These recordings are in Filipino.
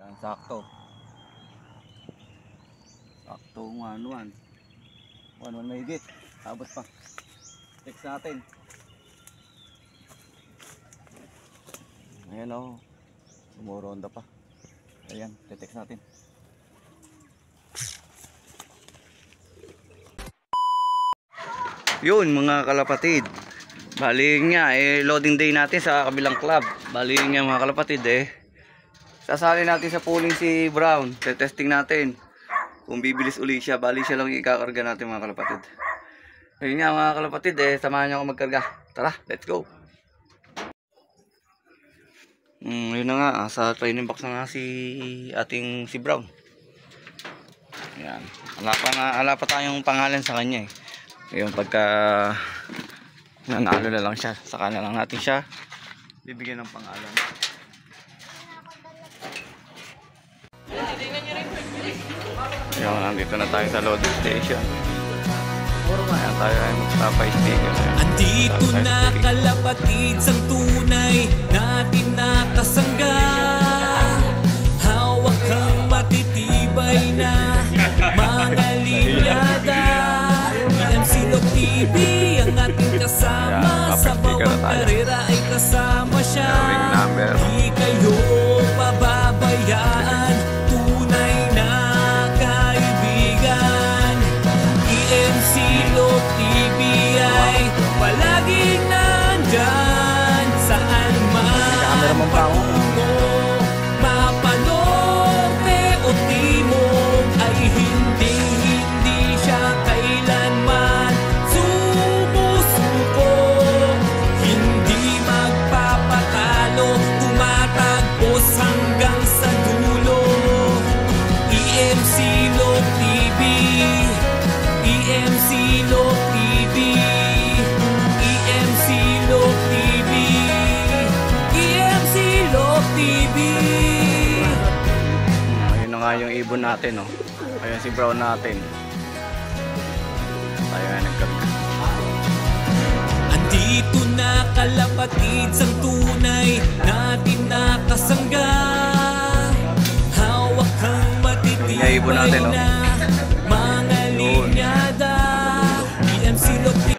Yan, sakto. Sakto nga, 1-1. 1-1 may higit. Abot pa. Text natin. Ayan o. Sumuronda pa. Ayan, text natin. Yun mga kalapatid. Bali nga loading day natin sa kabilang club. Bali nga mga kalapatid sasali natin sa pooling si Brown. Testing natin kung bibilis uli siya. Bali siya lang ikakarga natin mga kalapatid. Ayun nga mga kalapatid samahan niyo ako magkarga. Tara, let's go. Yun na nga, sa training box na nga si Brown. Yan. Wala pa tayong pangalan sa kanya Ngayon pagka nanalo na lang siya, saka na lang natin siya bibigyan ng pangalan. Yan, nandito na tayo sa loading station. Ayan tayo ay mag-stopay sticker. Andito na kalapatid sang tunay natin nakasangga. Hawak kang matitibay na mga linyada. Silog TV ang ating kasama. Sa bawat karera ay kasama siya. Di kayo pababayaan. Tunay na kaibigan. Silog TV ay palaging nandyan. Saan man patungo, mapanorte o timog, ay hindi siya kailanman sumusuko. Hindi magpapatalo, tumatagos hanggang sa dulo. Silog TV, Silog TV, Silog TV, Silog TV. Ayun na nga yung ibon natin Ayun si Brown natin. Tayo nga nagkarga. Andito na kalapatid sang tunay natin nakasangga. Hawak kang matitibay na mga linyada. Silog TV.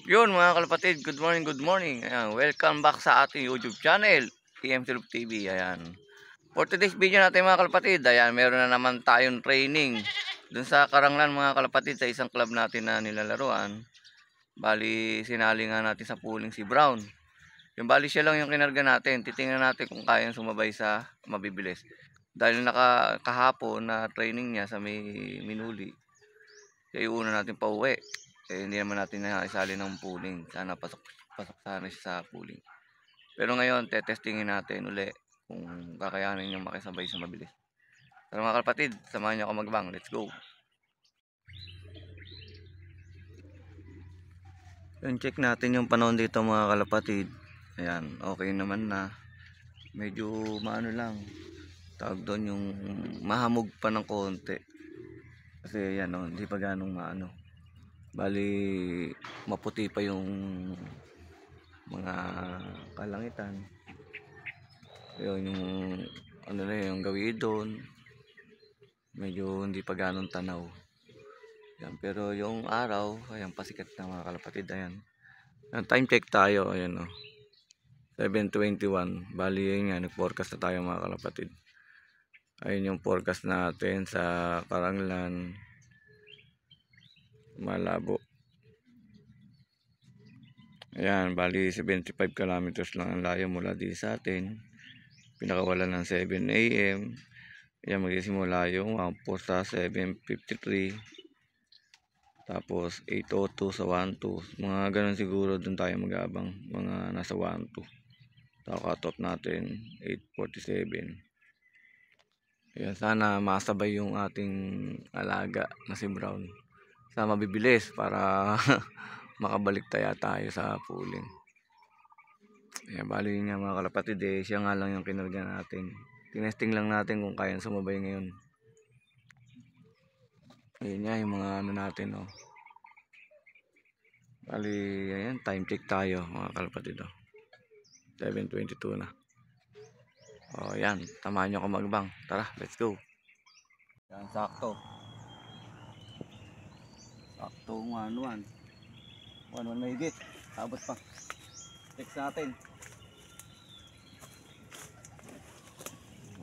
Yun mga kalapatid, good morning. Ayan, welcome back sa ating YouTube channel, Silog TV. Ayan. For today's video natin mga kalapatid, ayan, meron na naman tayong training dun sa Karanglan mga kalapatid, sa isang club natin na nilalaruan. Bali sinali nga natin sa pooling si Brown. Yung bali siya lang yung kinarga natin. Titingnan natin kung kayang sumabay sa mabibilis. Dahil kahapon na training niya sa may Minuli, kaya una natin pa uwi. Hindi naman natin naisali ng pooling. Sana pasok sana siya sa pooling. Pero ngayon testingin natin uli kung kakayanin niyang makisabay sa mabilis. Tara mga kalapatid, samahan niyo ako magbang. Let's go. Yung check natin yung panahon dito mga kalapatid. Ayan, okay naman na. Medyo maano lang. Tawag doon yung mahamog pa ng konti. Kasi yan hindi pa ganong maano. Bali maputi pa yung mga kalangitan. Ayun yung yung gawin doon. Medyo hindi pa ganong tanaw. Yan, pero yung araw, ayan pasikat na mga kalapatid. Ayan. Time check tayo, ayan 7:21. Bali yun nga, nag-forecast na tayo mga kalapatid. Ayun yung forecast natin sa Karanglan, Malabo. Ayan, bali 75 kilometers lang ang layo mula di sa atin. Pinakawalan ng 7 AM. Ayan, magsisimula yung po sa 7:53. Tapos 8:02 sa 1:02. Mga ganun siguro dun tayo mag-abang. Mga nasa 1:02. Tapos cut-off natin 8:47. Ayan, sana masabay yung ating alaga na si Brown sa mabibilis para makabalik tayo sa pooling. Ayan, bali yun nga mga kalapatid siya nga lang yung kinarga natin. Tinesting lang natin kung kayang sumabay ngayon. Ayun nga yung mga ano natin Bali, ayan, time check tayo mga kalapatid 7:22 na. Ayan, tamahan nyo ako magbang. Tara, let's go. Yan, sakto. Sakto 1-1. 1-1 mahigit. Abot pa. Text natin.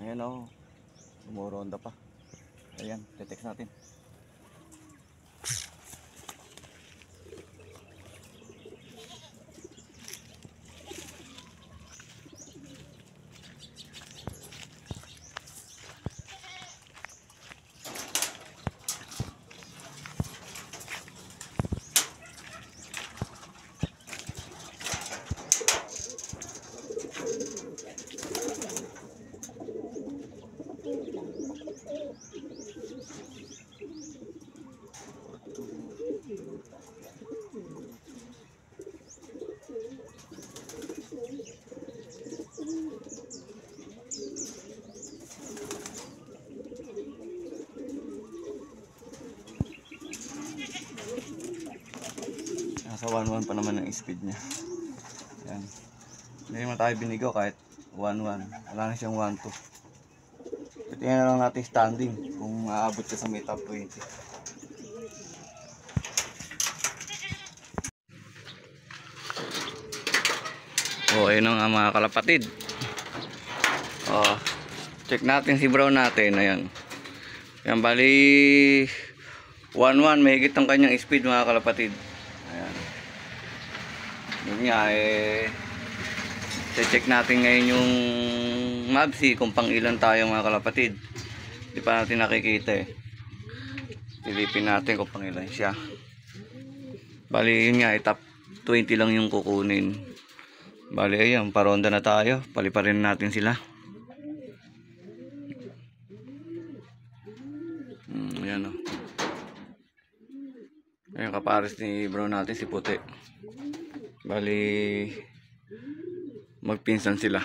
Ayan sumuronda pa. Ayan, text natin. Nasa 1-1 pa naman ang speed niya. Yan. Hindi naman tayo binigo kahit 1-1. Wala na siyang 1-2. Tingnan na lang natin standing kung aabot ka sa may top 20. Ayun nga mga kalapatid. Check natin si bro natin. Ayan. Yan, bali 1-1 mahigit ang kanyang speed mga kalapatid. Ayan. Yun nga check natin ngayon yung Mavsi kung pang ilan tayo mga kalapatid. Hindi pa natin nakikita Silipin natin kung pang ilan siya. Bali yun nga top 20 lang yung kukunin. Bali ayan, paronda na tayo. Paliparin natin sila. Ayan Ayan, kapares ni bro natin si Puti. Bali magpinsan sila.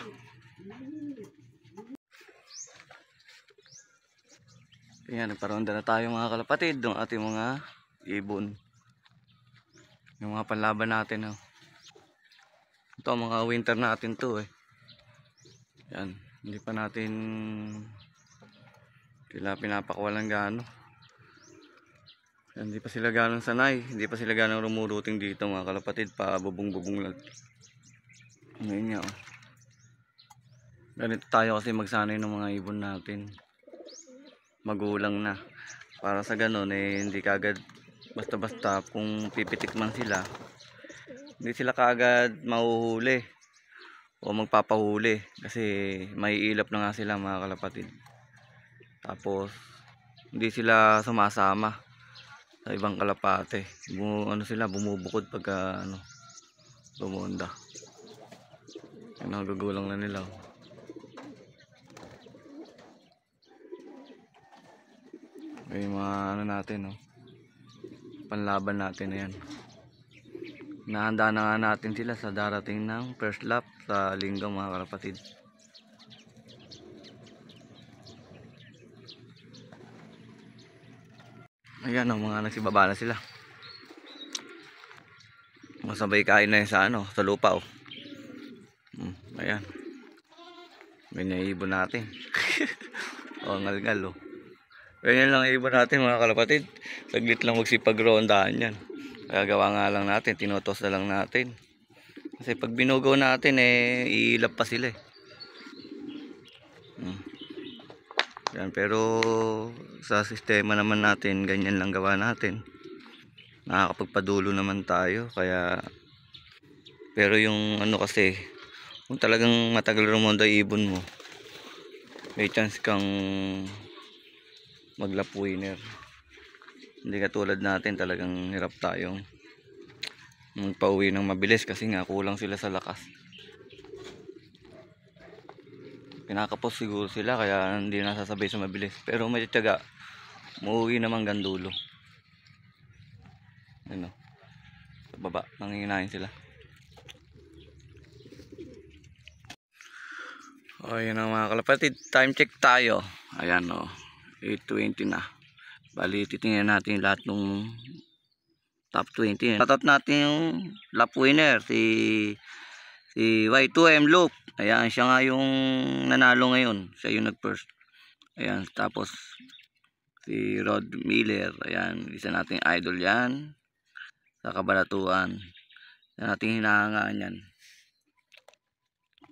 Ayan, nagparonda na tayo mga kalapatid ng ating mga ibon. Yung mga panlaban natin Ito mga winter natin to Yan, hindi pa natin sila pinapakawalan gaano. Hindi pa sila ganong sanay, hindi pa sila ganong rumuruting dito mga kalapatid, pa bubong-bubong lang. Ngayon nga ganito tayo kasi magsanay ng mga ibon natin. Magulang na. Para sa ganon hindi kagad basta-basta kung pipitik man sila. Hindi sila kaagad mahuhuli o magpapahuli kasi may ilap na nga sila mga kalapatid. Tapos hindi sila sumasama sa ibang kalapate. Sila bumubukod pagka bumonda. Nagugulang na nila. May mga natin panlaban natin yan. Nahanda na nga natin sila sa darating ng first lap sa linggo mga kalapatid. Ayan mga nagsibaba na sila. Masabay kain na yun sa sa lupa Ayan. May naibon natin. Ngalgal Ganyan lang ibon natin mga kalapatid. Saglit lang magsipag-rondahan yan. Kaya gawa nga lang natin, tinutos na lang natin. Kasi pag binugaw natin iilap pa sila Yan, pero sa sistema naman natin, ganyan lang gawa natin. Nakakapagpadulo naman tayo. Kaya pero yung kasi, kung talagang matagal rumonda ibon mo, may chance kang maglap winner. Hindi katulad natin, talagang hirap tayong magpauwi ng mabilis kasi nga kulang sila sa lakas. Pinakapos siguro sila kaya hindi nasasabay sa mabilis, pero may tiyaga, muuwi naman gandulo. Sa baba, nanginginain sila. O yun ang mga kalapatid, time check tayo. Ayan o, 8:20 na. Bali titingnan natin lahat ng top 20. Shoutout natin yung lap winner, si Y2M Loop. Ayan, siya nga yung nanalo ngayon. Siya yung nag first. Ayan, tapos si Rod Miller. Ayan, isa nating idol yan sa Kabanatuan. Isa nating hinahangaan yan.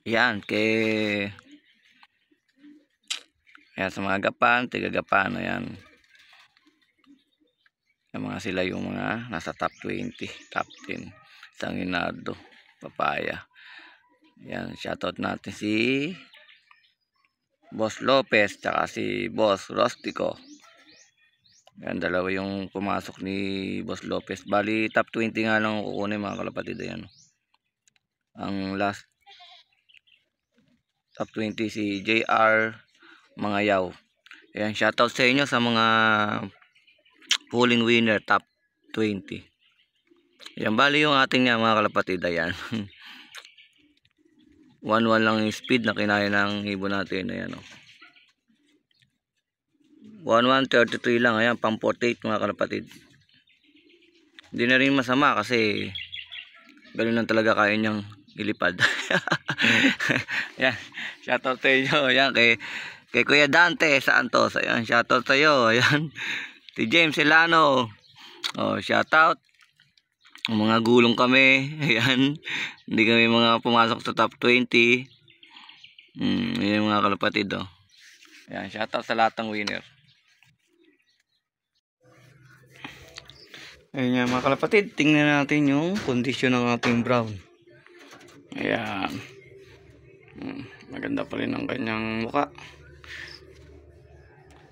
Ayan, ayan, sa mga gapan, tiga-gapan, ayan. Yung mga sila yung mga nasa top 20, top 10. Isang Inardo, Papaya. Ayan, shoutout natin si Boss Lopez, tsaka si Boss Rostico. Ayan, dalawa yung pumasok ni Boss Lopez. Bali, top 20 nga lang kukunin mga kalapatid. Ayan. Ang last top 20 si JR Mangayaw. Ayan, shoutout sa inyo sa mga pulling winner top 20. Ayan, bali yung ating nga mga kalapatid. Ayan. 1-1 lang yung speed na kinaya ng ibon natin. Ayan o. 1-1-33 lang. Ayan, pang 48 mga kalapatid. Hindi na rin masama kasi ganun lang talaga kaya niyang ilipad. Ayan, shoutout sa inyo. Ayan, kay Kuya Dante Santos. Ayan, shoutout sa iyo. Ayan, si James Elano. Oh, shoutout. Mga gulong kami. Ayan, hindi kami mga pumasok sa top 20. Ayan mga kalapatid. Oh. Ayan, shoutout sa lahat ng winner. Ayan mga kalapatid, tingnan natin yung kondisyon ng ating brown. Ayan. Maganda pa rin ang kanyang muka.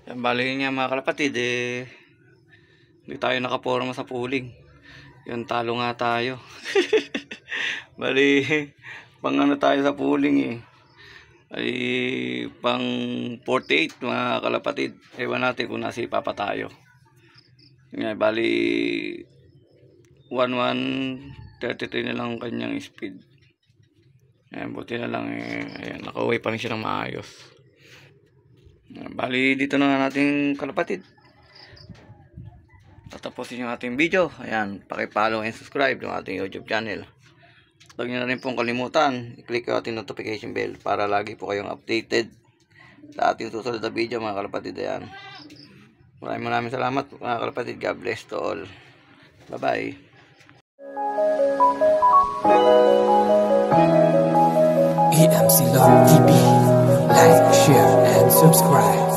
Ayan, bali niya mga kalapatid, hindi tayo nakaporma sa pooling. Yan, talo nga tayo. Bali, pang ano tayo sa pooling ay pang 48 mga kalapatid. Ewan natin kung nasipa pa tayo. Ngayon, bali 1-1-33 na lang ang kanyang speed. Ayan, buti na lang ayan, nakauwi pa rin siya ng maayos. Ayan, bali dito na nga natin kalapatid tatapusin yung ating video. Ayan, paki-follow and subscribe ng ating YouTube channel. Huwag nyo na rin pong kalimutan i-click yung ating notification bell para lagi po kayong updated sa ating susunod na video mga kalapatid. Ayan, maraming salamat mga kalapatid. God bless to all. Bye bye. EMC Love TV. Like, share, and subscribe.